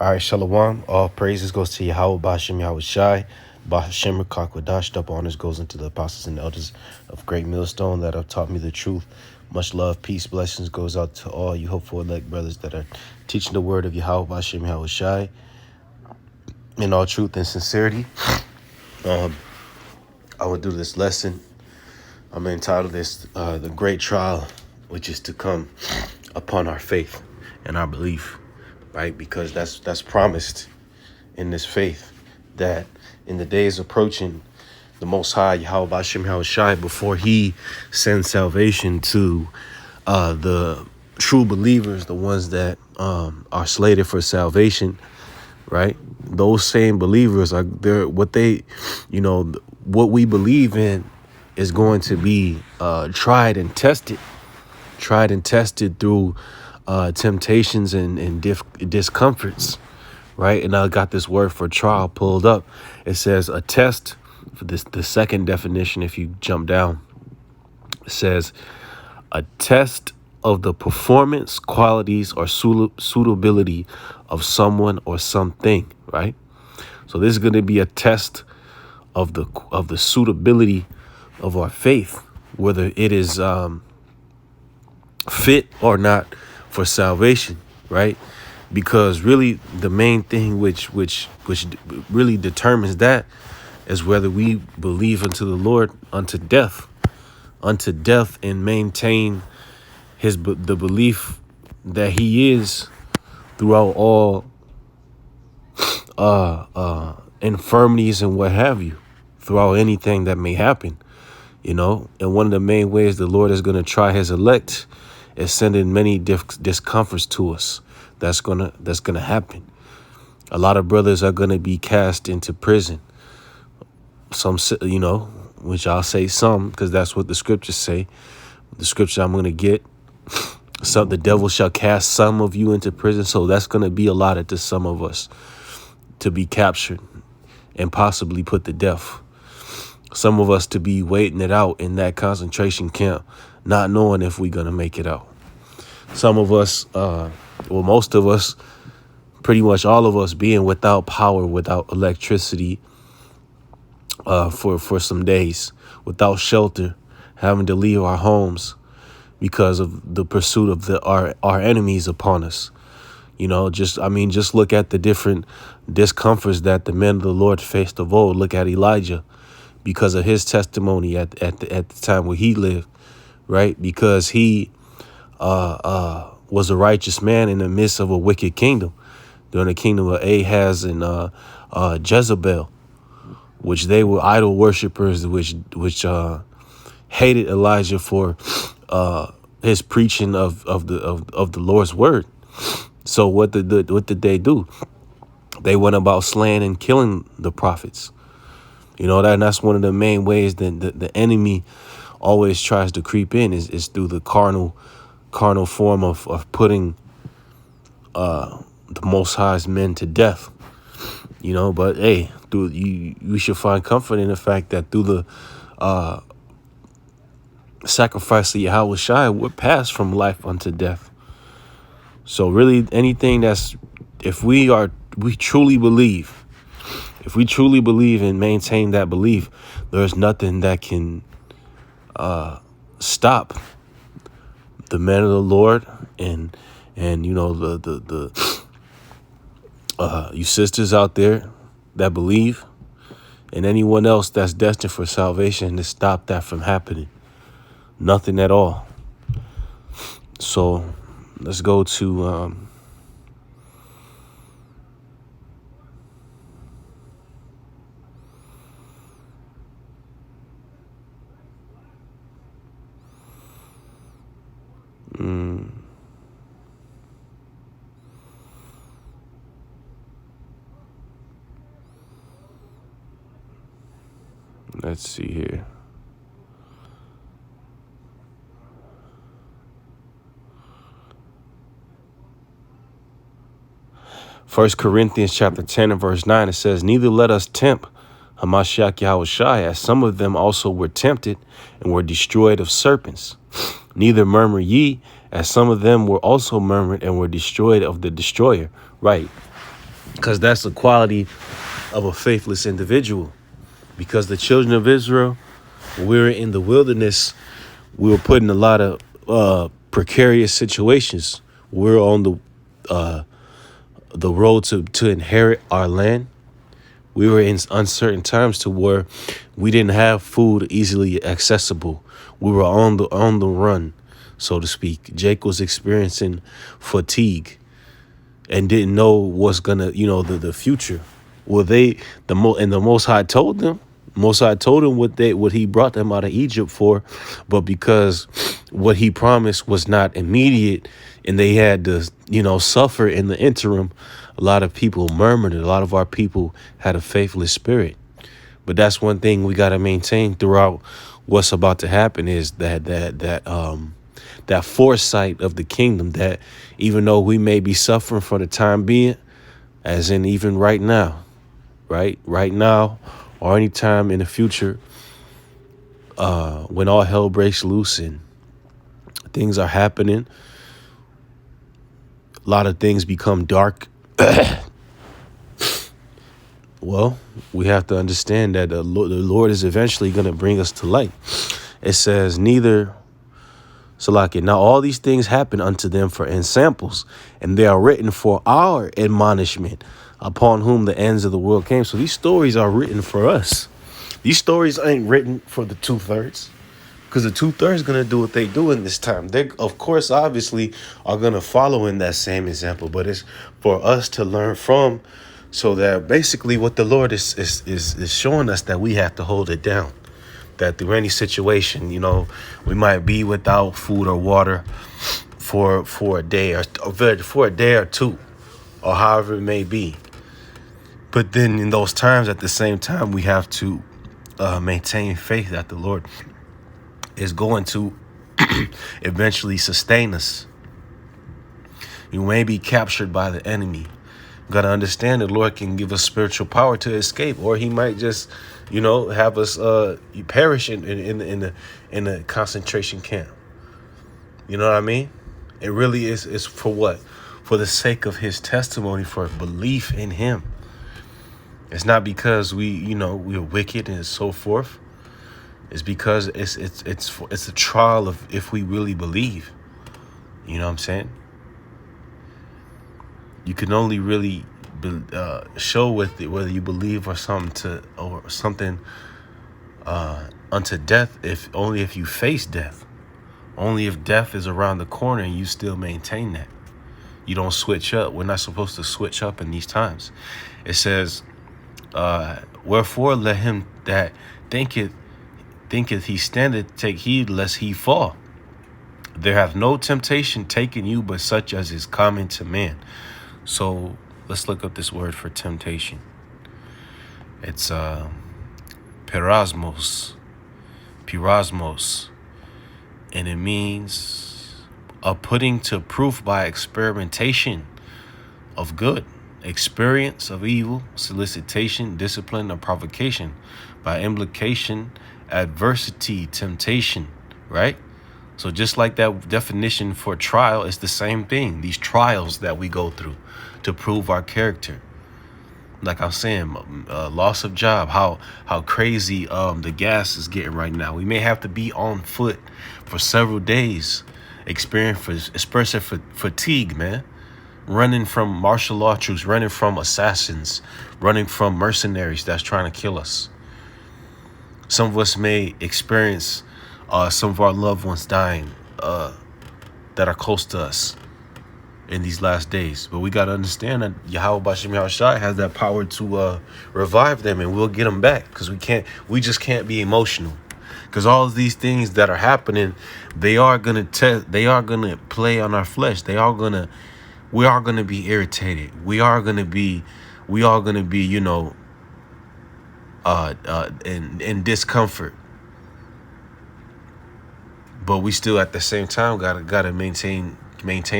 All right, Shalom. All praises goes to Yahweh Bashem Yahweh Shai. Bashem Kakwadash. Up honors goes into the apostles and elders of Great Millstone that have taught me the truth. Much love, peace, blessings goes out to all you hopeful elect brothers that are teaching the word of Yahweh Bashem Yahweh Shai in all truth and sincerity. I will do this lesson. I'm entitled this the great trial which is to come upon our faith and our belief, right? Because that's promised in this faith, that in the days approaching, the Most High Yahweh Bashem Yahweh Shai, before He sends salvation to the true believers, the ones that are slated for salvation, right? Those same believers are there. What we believe in is going to be tried and tested through temptations and discomforts, right? And I got this word for trial pulled up. It says a test. For this, the second definition, if you jump down, it says a test of the performance, qualities, or suitability of someone or something, right? So this is going to be a test of the suitability of our faith, whether it is fit or not for salvation, right? Because really the main thing which really determines that is whether we believe unto the Lord unto death, and maintain the belief that He is throughout all infirmities and what have you, throughout anything that may happen, And one of the main ways the Lord is going to try His elect is sending many discomforts to us. That's gonna happen. A lot of brothers are gonna be cast into prison. Some, which I'll say some, because that's what the scriptures say. The scripture I'm gonna get. So the devil shall cast some of you into prison. So that's gonna be allotted to some of us to be captured and possibly put to death. Some of us to be waiting it out in that concentration camp, not knowing if we're going to make it out. Some of us, most of us, pretty much all of us being without power, without electricity for some days, without shelter, having to leave our homes because of the pursuit of our enemies upon us. Just look at the different discomforts that the men of the Lord faced of old. Look at Elijah, because of his testimony at the time where he lived, right? Because he was a righteous man in the midst of a wicked kingdom, during the kingdom of Ahaz and Jezebel, which they were idol worshipers, which hated Elijah for his preaching of the Lord's word. So what did they do? They went about slaying and killing the prophets. That's one of the main ways that the enemy always tries to creep in is through the carnal form of putting the Most High's men to death. But hey, you should find comfort in the fact that through the sacrifice of Yahweh Shai, we're passed from life unto death. So really, anything if we truly believe. If we truly believe and maintain that belief, there's nothing that can stop the men of the Lord and you sisters out there that believe, and anyone else that's destined for salvation, to stop that from happening. Nothing at all. So let's go to let's see here. First Corinthians chapter 10 and verse 9, it says, "Neither let us tempt Hamashiach Yahweh Shai, as some of them also were tempted and were destroyed of serpents. Neither murmur ye, as some of them were also murmured and were destroyed of the destroyer." Right. because that's the quality of a faithless individual. Because the children of Israel, when we were in the wilderness, we were put in a lot of precarious situations. We're on the road to inherit our land. We were in uncertain times to where we didn't have food easily accessible. We were on the run, so to speak. Jake was experiencing fatigue and didn't know what's gonna, the future. Well, the Most High told them. Most High told him what he brought them out of Egypt for, but because what he promised was not immediate, and they had to, suffer in the interim, a lot of people murmured. A lot of our people had a faithless spirit. But that's one thing we got to maintain throughout what's about to happen is that foresight of the kingdom, that even though we may be suffering for the time being, as in even right now, right now, or any time in the future, when all hell breaks loose and things are happening, a lot of things become dark. Well, we have to understand that the Lord is eventually going to bring us to light. It says, neither, Salakia, now all these things happen unto them for ensamples, and they are written for our admonishment, upon whom the ends of the world came. So these stories are written for us. These stories ain't written for the 2/3, because the 2/3 going to do what they do in this time. They, of course, obviously are going to follow in that same example, but it's for us to learn from, so that basically what the Lord is showing us, that we have to hold it down. That through any situation, we might be without food or water for a day or for a day or two, or however it may be. But then in those times, at the same time, we have to maintain faith that the Lord is going to eventually sustain us. You may be captured by the enemy. You got to understand the Lord can give us spiritual power to escape, or he might just, have us perish in the concentration camp. You know what I mean? It really is for what? For the sake of his testimony, for belief in him. It's not because we're wicked and so forth. It's because it's a trial of if we really believe. You know what I'm saying? You can only really show with it whether you believe or something unto death, if you face death. Only if death is around the corner and you still maintain that. You don't switch up. We're not supposed to switch up in these times. It says, wherefore let him that thinketh he standeth take heed lest he fall. There hath no temptation taken you but such as is common to man. So let's look up this word for temptation. It's pirasmos, and it means a putting to proof by experimentation of good, experience of evil, solicitation, discipline, or provocation, by implication, adversity, temptation, right? So just like that definition for trial, it's the same thing. These trials that we go through to prove our character. Like I'm saying, loss of job, how crazy the gas is getting right now. We may have to be on foot for several days, experiencing fatigue, man. Running from martial law troops, running from assassins, running from mercenaries that's trying to kill us. Some of us may experience some of our loved ones dying that are close to us in these last days. But we got to understand that Yahweh Bashim Yahushai has that power to revive them, and we'll get them back, because we just can't be emotional. Because all of these things that are happening, they are going to play on our flesh. We are going to be irritated. We are going to be, in discomfort. But we still at the same time gotta maintain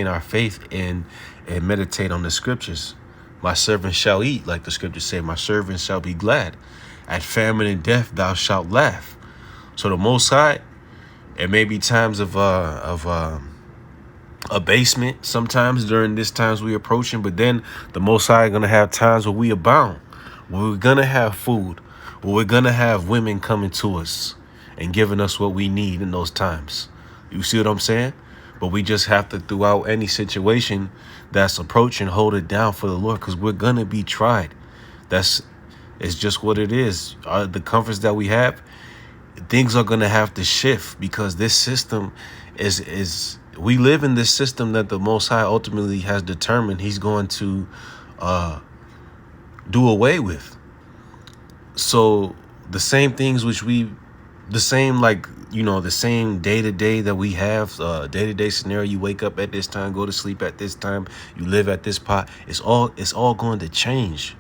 our faith and meditate on the scriptures. My servant shall eat, like the scriptures say. My servant shall be glad. At famine and death thou shalt laugh. So the Most High, it may be times of abasement sometimes during this times we approaching, but then the Most High gonna have times where we abound, where we're gonna have food, where we're gonna have women coming to us and giving us what we need in those times. You see what I'm saying? But we just have to, throughout any situation that's approaching, hold it down for the Lord, because we're gonna be tried. It's just what it is. The comforts that we have, things are gonna have to shift, because this system is we live in this system that the Most High ultimately has determined He's going to do away with. So the same things the same, like, the same day-to-day that we have, day-to-day scenario, you wake up at this time, go to sleep at this time, you live at this pot, it's all going to change.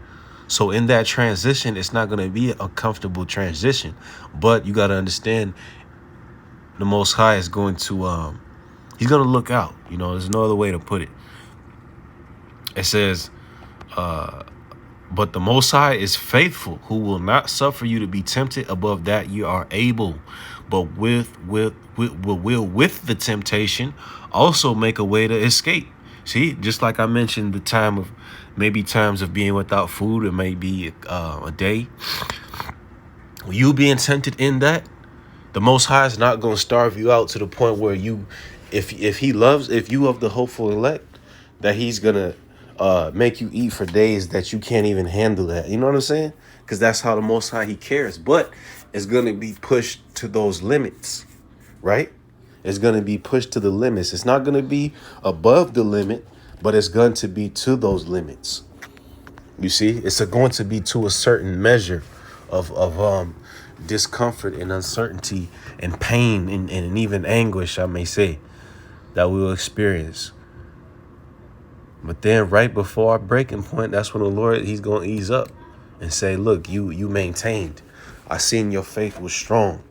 So in that transition, it's not going to be a comfortable transition, but you got to understand the Most High is going to, He's going to look out. There's no other way to put it. It says, but the Most High is faithful, who will not suffer you to be tempted above that you are able, but with the temptation also make a way to escape. See, just like I mentioned, the times of being without food, it may be a day. You being tempted in that, the Most High is not going to starve you out to the point where if you of the hopeful elect, that He's gonna make you eat for days that you can't even handle that. You know what I'm saying? Because that's how the Most High, He cares. But it's going to be pushed to those limits, right? It's going to be pushed to the limits. It's not going to be above the limit, but it's going to be to those limits. You see, it's going to be to a certain measure of discomfort and uncertainty and pain and even anguish, I may say, that we will experience. But then right before our breaking point, that's when the Lord, He's going to ease up and say, look, you maintained. I seen your faith was strong.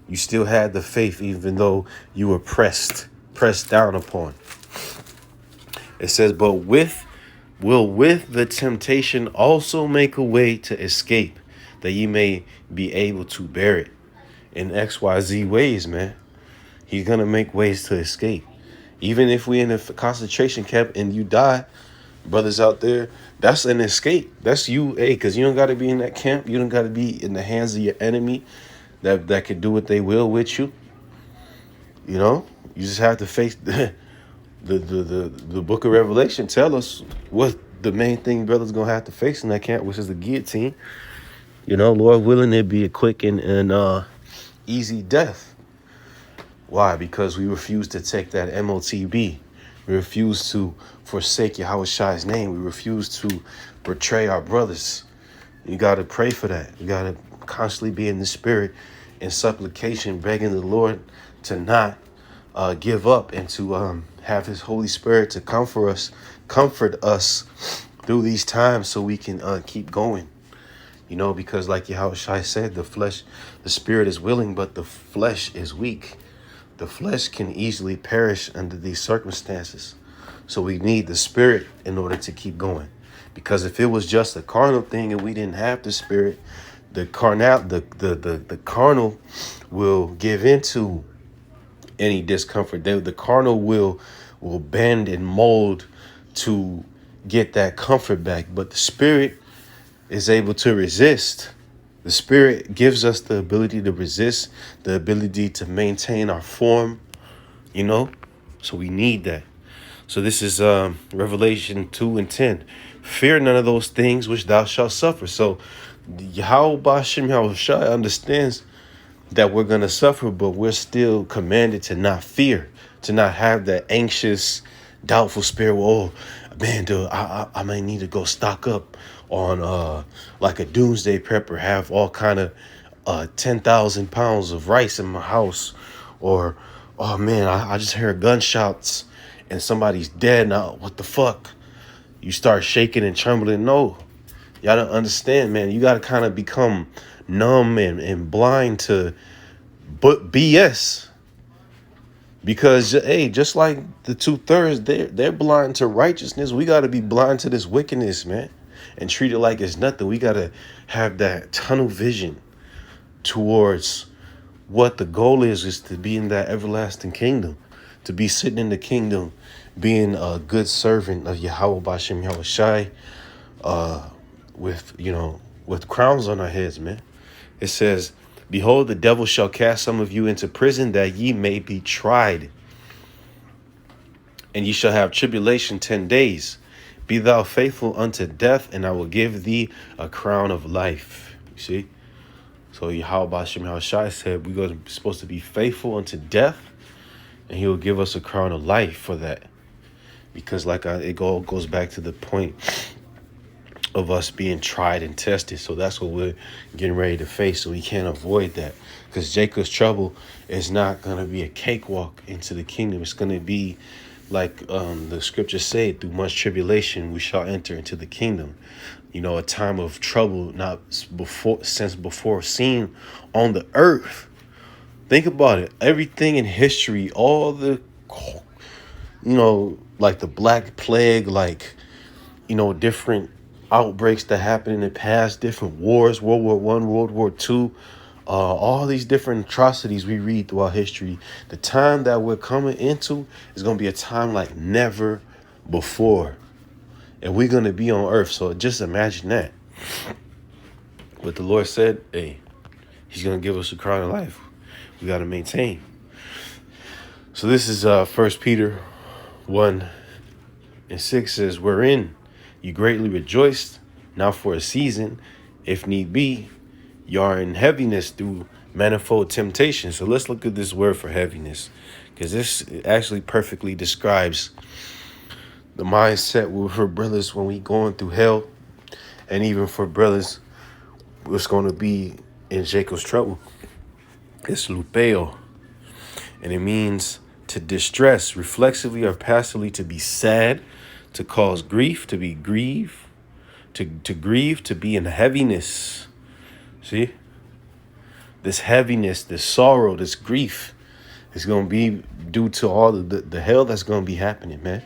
You still had the faith even though you were pressed down upon. It says, but with the temptation also make a way to escape, that ye may be able to bear it. In XYZ ways, man. He's going to make ways to escape. Even if we in a concentration camp and you die, brothers out there, that's an escape. That's you, because you don't got to be in that camp. You don't got to be in the hands of your enemy that can do what they will with you. You just have to face the book of Revelation tell us what the main thing brothers going to have to face in that camp, which is the guillotine. Lord willing, it be a quick and easy death. Why? Because we refuse to take that MOTB. We refuse to forsake Yahweh name. We refuse to betray our brothers. You got to pray for that. You got to constantly be in the spirit in supplication, begging the Lord to not give up and to have His Holy Spirit to comfort us through these times so we can keep going. Because like Yahweh said, the spirit is willing, but the flesh is weak. The flesh can easily perish under these circumstances. So we need the spirit in order to keep going. Because if it was just a carnal thing and we didn't have the spirit, the carnal will give into any discomfort. The carnal will bend and mold to get that comfort back. But the spirit is able to resist. The spirit gives us the ability to resist, the ability to maintain our form, so we need that. So this is Revelation 2:10. Fear none of those things which thou shalt suffer. So Yahweh Bashem Yahushua understands that we're going to suffer, but we're still commanded to not fear, to not have that anxious, doubtful spirit. Oh, man, dude, I may need to go stock up on like a doomsday prepper, have all kind of 10,000 pounds of rice in my house, or oh man, I just heard gunshots and somebody's dead now. What the fuck? You start shaking and trembling. No, y'all don't understand, man. You got to kind of become numb and blind to BS. Because, hey, just like the 2/3, they're blind to righteousness. We got to be blind to this wickedness, man, and treat it like it's nothing. We got to have that tunnel vision towards what the goal is to be in that everlasting kingdom, to be sitting in the kingdom, being a good servant of Yahweh Bashem Yahushai, with, with crowns on our heads, man. It says, behold, the devil shall cast some of you into prison that ye may be tried. And ye shall have tribulation 10 days. Be thou faithful unto death, and I will give thee a crown of life. You see? So Yahweh Bashem Yahushai said we're supposed to be faithful unto death, and he will give us a crown of life for that. Because it all goes back to the point of us being tried and tested. So that's what we're getting ready to face. So we can't avoid that. Because Jacob's trouble is not going to be a cakewalk into the kingdom. It's going to be like the scriptures say, through much tribulation we shall enter into the kingdom. A time of trouble not before seen on the earth. Think about it. Everything in history, all the, like the Black Plague, different outbreaks that happened in the past, different wars, World War I, World War II, all these different atrocities we read throughout history. The time that we're coming into is going to be a time like never before. And we're going to be on earth. So just imagine that. What the Lord said, hey, he's going to give us a crown of life. We got to maintain. So this is 1 Peter 1:6 says, wherein you greatly rejoiced, now for a season, if need be, you are in heaviness through manifold temptation. So let's look at this word for heaviness, because this actually perfectly describes the mindset for brothers when we going through hell, and even for brothers what's going to be in Jacob's trouble. It's lupeo, and it means to distress, reflexively or passively, to be sad, to cause grief, to be grieved, to grieve, to be in heaviness. See? This heaviness, this sorrow, this grief is going to be due to all the hell that's going to be happening, man.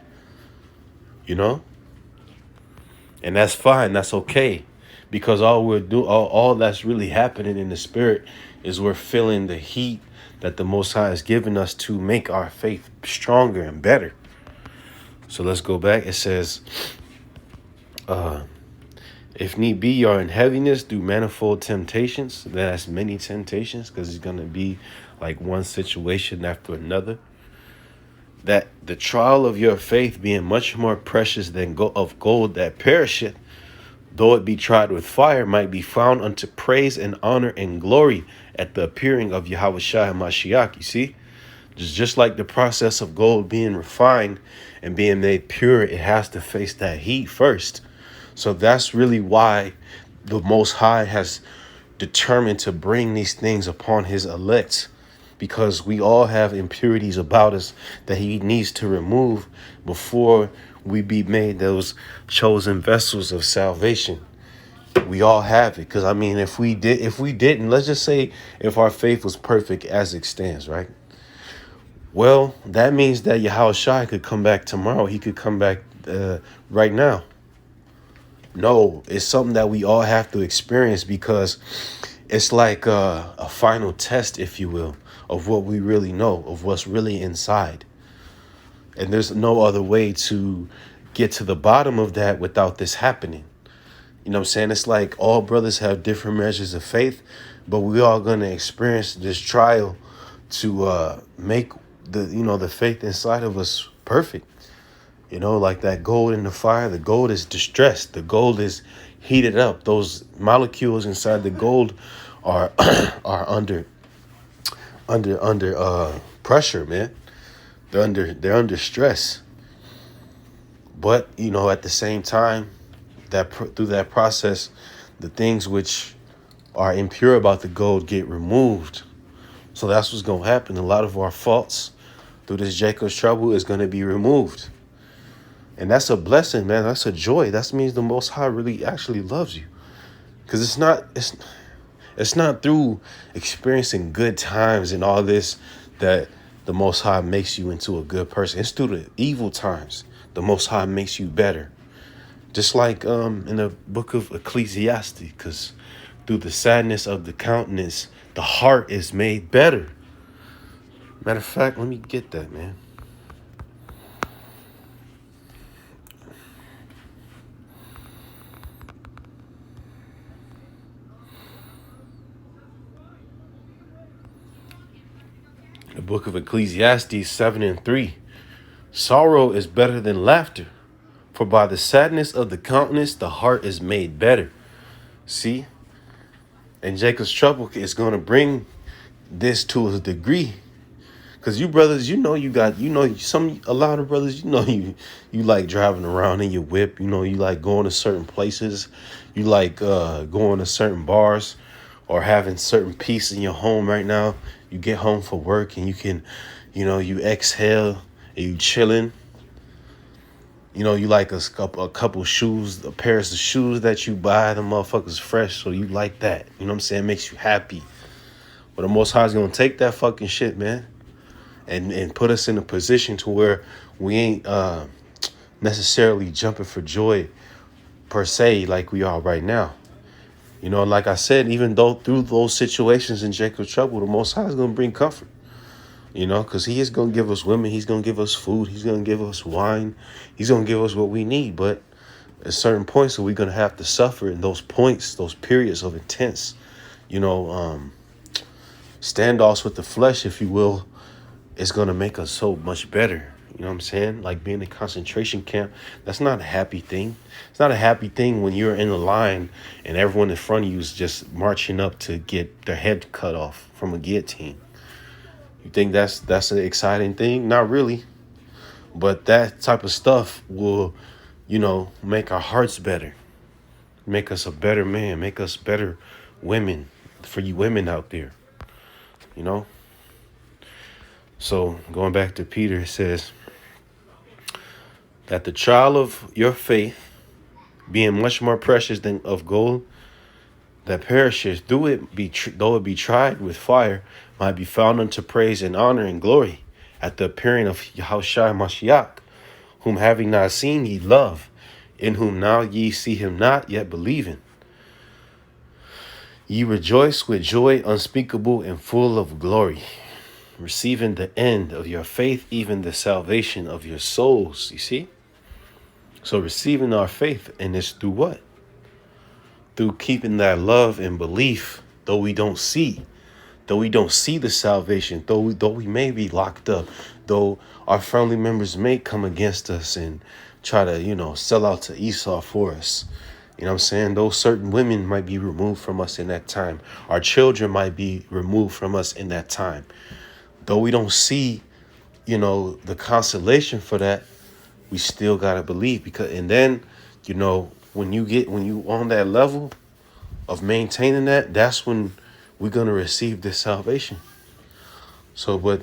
And that's fine. That's okay. Because all that's really happening in the spirit is we're feeling the heat that the Most High has given us to make our faith stronger and better. So let's go back. It says, if need be, you are in heaviness through manifold temptations. That's many temptations, because it's going to be like one situation after another. That the trial of your faith being much more precious than gold that perisheth, though it be tried with fire, might be found unto praise and honor and glory at the appearing of Yahushua Mashiach. You see, just like the process of gold being refined and being made pure, it has to face that heat first. So that's really why the Most High has determined to bring these things upon his elect, because we all have impurities about us that he needs to remove before we be made those chosen vessels of salvation. We all have it. Because if we didn't, let's just say if our faith was perfect as it stands, right? Well, that means that Yahushua could come back tomorrow. He could come back right now. No, it's something that we all have to experience, because it's like a final test, if you will, of what we really know, of what's really inside. And there's no other way to get to the bottom of that without this happening. You know what I'm saying? It's like all brothers have different measures of faith, but we all going to experience this trial to make the faith inside of us perfect. Like that gold in the fire, the gold is distressed. The gold is heated up. Those molecules inside the gold are are under pressure, man. They're under stress. But at the same time, through that process, the things which are impure about the gold get removed. So that's what's going to happen. A lot of our faults through this Jacob's trouble is going to be removed. And that's a blessing, man. That's a joy. That means the Most High really actually loves you. Because it's not through experiencing good times and all this that the Most High makes you into a good person. It's through the evil times the Most High makes you better. Just like in the book of Ecclesiastes, because through the sadness of the countenance, the heart is made better. Matter of fact, let me get that, man. book of Ecclesiastes 7:3. Sorrow is better than laughter, for by the sadness of the countenance, the heart is made better. See? And Jacob's trouble is going to bring this to a degree. Because you brothers, a lot of brothers, you like driving around in your whip. You like going to certain places. You like going to certain bars or having certain peace in your home right now. You get home for work and you can, you exhale and you chilling. You like a couple shoes, a pair of shoes that you buy, the motherfuckers fresh. So you like that. You know what I'm saying? It makes you happy. But the Most High is going to take that fucking shit, man, and put us in a position to where we ain't necessarily jumping for joy per se like we are right now. Like I said, even though through those situations in Jacob's trouble, the Most High is going to bring comfort. Because he is going to give us women. He's going to give us food. He's going to give us wine. He's going to give us what we need. But at certain points, we're going to have to suffer in those points, those periods of intense, standoffs with the flesh, if you will, is going to make us so much better. You know what I'm saying? Like being in a concentration camp, that's not a happy thing. It's not a happy thing when you're in the line and everyone in front of you is just marching up to get their head cut off from a guillotine. You think that's an exciting thing? Not really. But that type of stuff will, make our hearts better. Make us a better man. Make us better women. For you women out there. So going back to Peter, it says that the trial of your faith, being much more precious than of gold that perishes, though it be tried with fire, might be found unto praise and honor and glory at the appearing of Yahushua Mashiach, whom having not seen ye love, in whom now ye see him not, yet believing. Ye rejoice with joy unspeakable and full of glory, receiving the end of your faith, even the salvation of your souls. You see? So receiving our faith, and it's through what? Through keeping that love and belief, though we don't see the salvation, though we may be locked up, though our family members may come against us and try to, sell out to Esau for us. You know what I'm saying? Those certain women might be removed from us in that time. Our children might be removed from us in that time. Though we don't see, the consolation for that, we still got to believe. And then, when you on that level of maintaining that, that's when we're going to receive this salvation. So, but,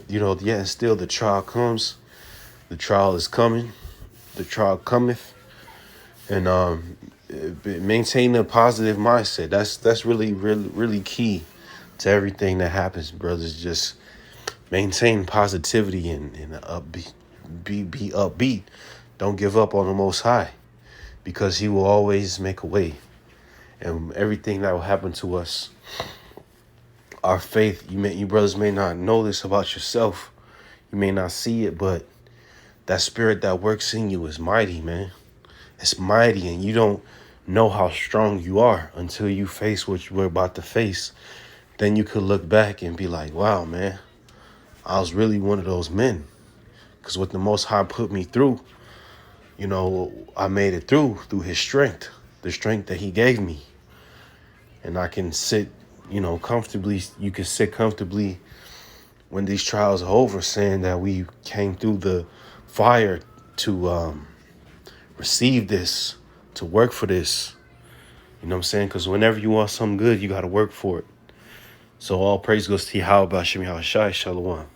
still the trial comes. The trial is coming. The trial cometh. And maintain a positive mindset. That's really, really, really key to everything that happens, brothers. Just maintain positivity and be upbeat. Don't give up on the Most High, because he will always make a way. And everything that will happen to us, our faith, you brothers may not know this about yourself. You may not see it, but that spirit that works in you is mighty, man. It's mighty, and you don't know how strong you are until you face what you were about to face. Then you could look back and be like, wow, man, I was really one of those men. Because what the Most High put me through, I made it through his strength, the strength that he gave me. And I can sit, comfortably. You can sit comfortably when these trials are over, saying that we came through the fire to receive this, to work for this. You know what I'm saying? Because whenever you want something good, you got to work for it. So all praise goes to Yahweh B'Shem Yahushai. Shalom.